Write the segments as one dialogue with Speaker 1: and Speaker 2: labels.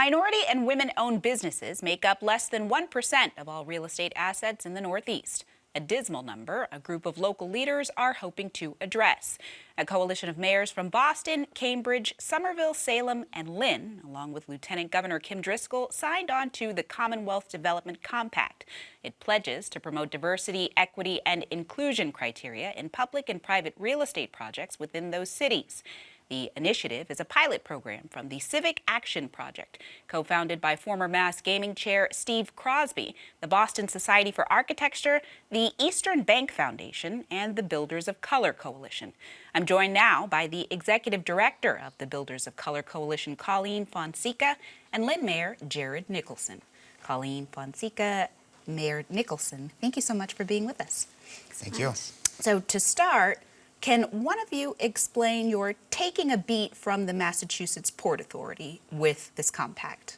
Speaker 1: Minority and women-owned businesses make up less than 1% of all real estate assets in the Northeast. A dismal number a group of local leaders are hoping to address. A coalition of mayors from Boston, Cambridge, Somerville, Salem, and Lynn, along with Lieutenant Governor Kim Driscoll, signed on to the Commonwealth Development Compact. It pledges to promote diversity, equity, and inclusion criteria in public and private real estate projects within those cities. The initiative is a pilot program from the Civic Action Project, co-founded by former Mass Gaming Chair Steve Crosby, the Boston Society for Architecture, the Eastern Bank Foundation, and the Builders of Color Coalition. I'm joined now by the Executive Director of the Builders of Color Coalition, Colleen Fonseca, and Lynn Mayor Jared Nicholson. Colleen Fonseca, Mayor Nicholson, thank you so much for being with us.
Speaker 2: Thank you.
Speaker 1: So to start, can one of you explain your taking a beat from the Massachusetts Port Authority with this compact?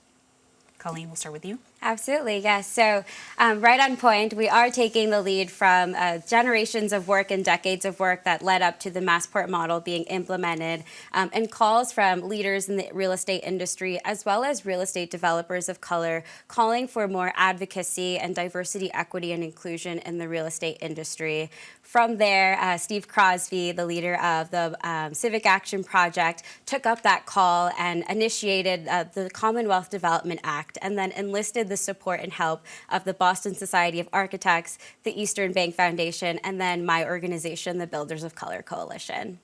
Speaker 1: Colleen, we'll start with you.
Speaker 3: Absolutely, yes. So right on point, we are taking the lead from generations of work and decades of work that led up to the Massport model being implemented, and calls from leaders in the real estate industry as well as real estate developers of color calling for more advocacy and diversity, equity, and inclusion in the real estate industry. From there, Steve Crosby, the leader of the Civic Action Project, took up that call and initiated the Commonwealth Development Act, and then enlisted the support and help of the Boston Society of Architects, the Eastern Bank Foundation, and then my organization, the Builders of Color Coalition.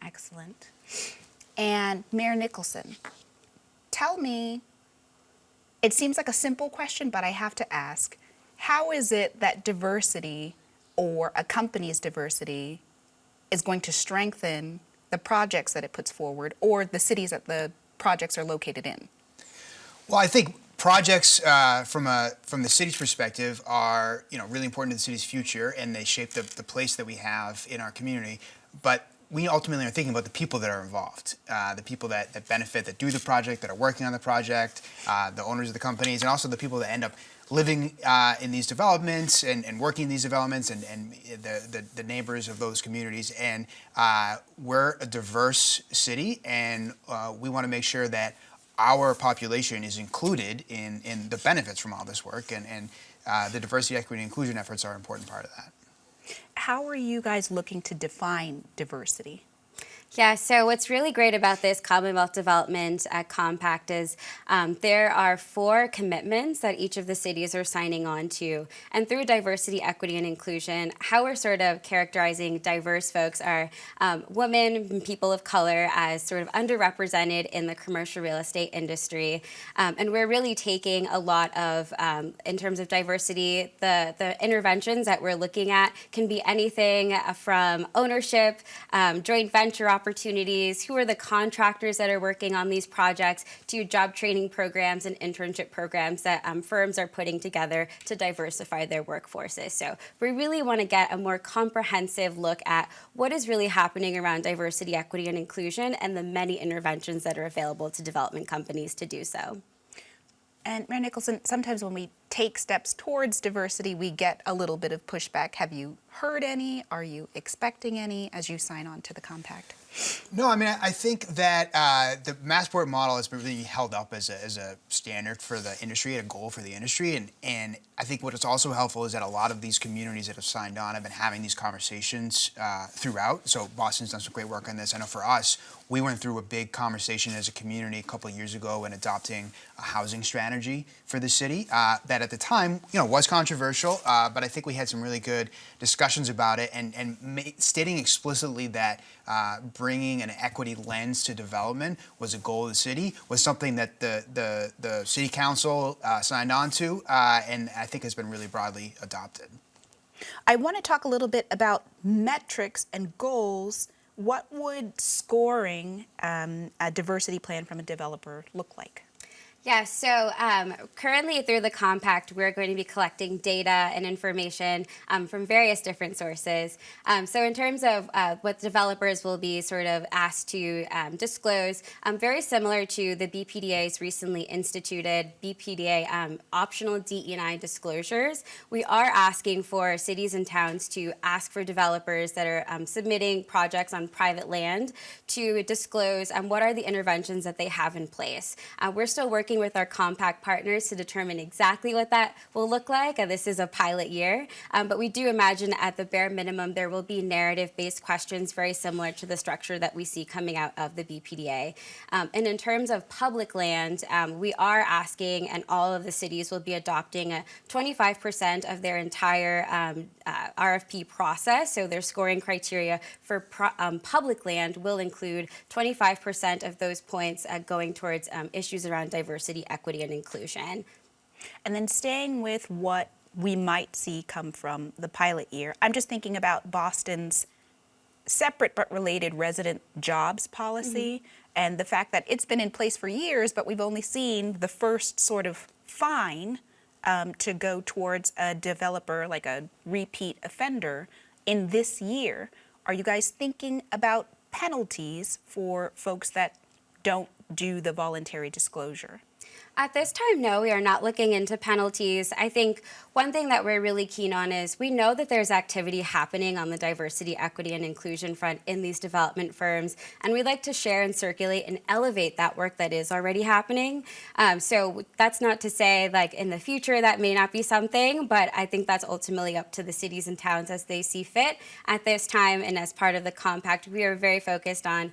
Speaker 1: Excellent. And Mayor Nicholson, tell me, it seems like a simple question, but I have to ask, how is it that diversity or a company's diversity is going to strengthen the projects that it puts forward or the cities that the projects are located in?
Speaker 2: Well, I think projects from the city's perspective are really important to the city's future, and they shape the place that we have in our community. But we ultimately are thinking about the people that are involved, the people that benefit, that do the project, that are working on the project, the owners of the companies, and also the people that end up living in these developments and working in these developments, and the neighbors of those communities. And we're a diverse city, and we want to make sure that our population is included in the benefits from all this work, and the diversity, equity, and inclusion efforts are an important part of that.
Speaker 1: How are you guys looking to define diversity?
Speaker 3: Yeah, so what's really great about this Commonwealth Development Compact is there are 4 commitments that each of the cities are signing on to. And through diversity, equity, and inclusion, how we're sort of characterizing diverse folks are women and people of color as sort of underrepresented in the commercial real estate industry. And we're really taking a lot of, in terms of diversity, the interventions that we're looking at can be anything from ownership, joint venture opportunities, who are the contractors that are working on these projects, to job training programs and internship programs that firms are putting together to diversify their workforces. So we really want to get a more comprehensive look at what is really happening around diversity, equity, and inclusion, and the many interventions that are available to development companies to do so.
Speaker 1: And Mayor Nicholson, sometimes when we take steps towards diversity, we get a little bit of pushback. Have you heard any? Are you expecting any as you sign on to the compact?
Speaker 2: No, I mean, I think that the Massport model has been really held up as a standard for the industry, a goal for the industry, and I think what is also helpful is that a lot of these communities that have signed on have been having these conversations throughout. So Boston's done some great work on this. I know for us, we went through a big conversation as a community a couple of years ago in adopting a housing strategy for the city that at the time, was controversial, but I think we had some really good discussions about it, and stating explicitly that bringing an equity lens to development was a goal of the city was something that the city council signed on to, and I think has been really broadly adopted.
Speaker 1: I want to talk a little bit about metrics and goals. What would scoring a diversity plan from a developer look like?
Speaker 3: Yeah, so currently through the compact, we're going to be collecting data and information from various different sources. So in terms of what developers will be sort of asked to disclose, very similar to the BPDA's recently instituted BPDA optional DE&I disclosures, we are asking for cities and towns to ask for developers that are submitting projects on private land to disclose what are the interventions that they have in place. We're still working working with our compact partners to determine exactly what that will look like. This is a pilot year, but we do imagine at the bare minimum there will be narrative-based questions very similar to the structure that we see coming out of the BPDA. And in terms of public land, we are asking, and all of the cities will be adopting a 25% of their entire RFP process. So their scoring criteria for public land will include 25% of those points going towards issues around diversity, equity, and inclusion.
Speaker 1: And then staying with what we might see come from the pilot year, I'm just thinking about Boston's separate but related resident jobs policy and the fact that it's been in place for years, but we've only seen the first sort of fine to go towards a developer, like a repeat offender, in this year. Are you guys thinking about penalties for folks that don't do the voluntary disclosure?
Speaker 3: At this time, no, we are not looking into penalties. I think one thing that we're really keen on is we know that there's activity happening on the diversity, equity, and inclusion front in these development firms, and we'd like to share and circulate and elevate that work that is already happening. So that's not to say, like, in the future that may not be something, but I think that's ultimately up to the cities and towns as they see fit. At this time, and as part of the compact, we are very focused on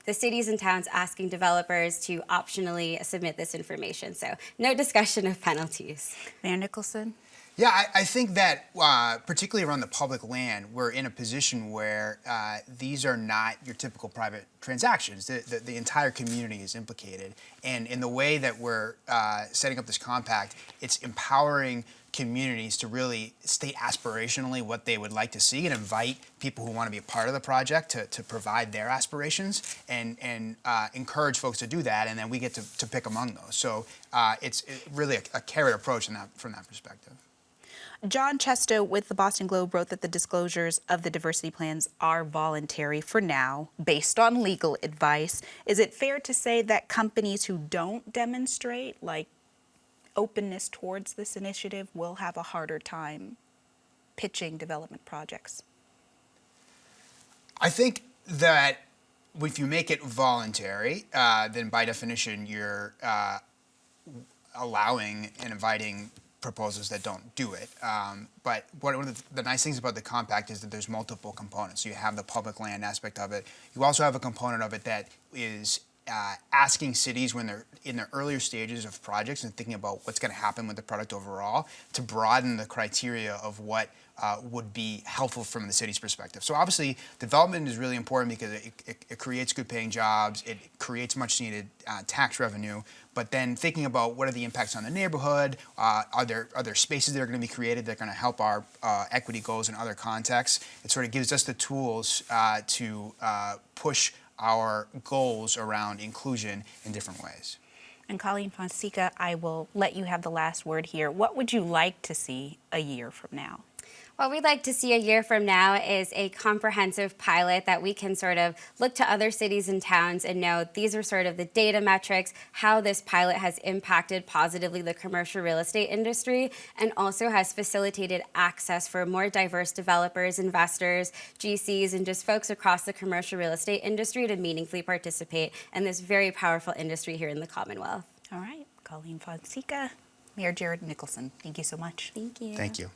Speaker 3: the cities and towns asking developers to optionally submit this information. So no discussion of penalties.
Speaker 1: Mayor Nicholson?
Speaker 2: Yeah, I think that particularly around the public land, we're in a position where these are not your typical private transactions. The entire community is implicated. And in the way that we're setting up this compact, it's empowering communities to really state aspirationally what they would like to see and invite people who want to be a part of the project to provide their aspirations and encourage folks to do that, and then we get to pick among those. So it's really a carrot approach from that perspective.
Speaker 1: John Chesto with the Boston Globe wrote that the disclosures of the diversity plans are voluntary for now, based on legal advice. Is it fair to say that companies who don't demonstrate, like, openness towards this initiative will have a harder time pitching development projects?
Speaker 2: I think that if you make it voluntary, then by definition you're allowing and inviting proposals that don't do it. But one of the nice things about the compact is that there's multiple components. So you have the public land aspect of it. You also have a component of it that is asking cities when they're in the earlier stages of projects and thinking about what's going to happen with the product overall to broaden the criteria of what would be helpful from the city's perspective. So obviously, development is really important because it creates good paying jobs, it creates much needed tax revenue, but then thinking about what are the impacts on the neighborhood, are there spaces that are going to be created that are going to help our equity goals in other contexts. It sort of gives us the tools to push our goals around inclusion in different ways.
Speaker 1: And Colleen Fonseca, I will let you have the last word here. What would you like to see a year from now?
Speaker 3: What we'd like to see a year from now is a comprehensive pilot that we can sort of look to other cities and towns and know these are sort of the data metrics, how this pilot has impacted positively the commercial real estate industry, and also has facilitated access for more diverse developers, investors, GCs, and just folks across the commercial real estate industry to meaningfully participate in this very powerful industry here in the Commonwealth.
Speaker 1: All right, Colleen Fonseca, Mayor Jared Nicholson, thank you so much.
Speaker 3: Thank you.
Speaker 2: Thank you.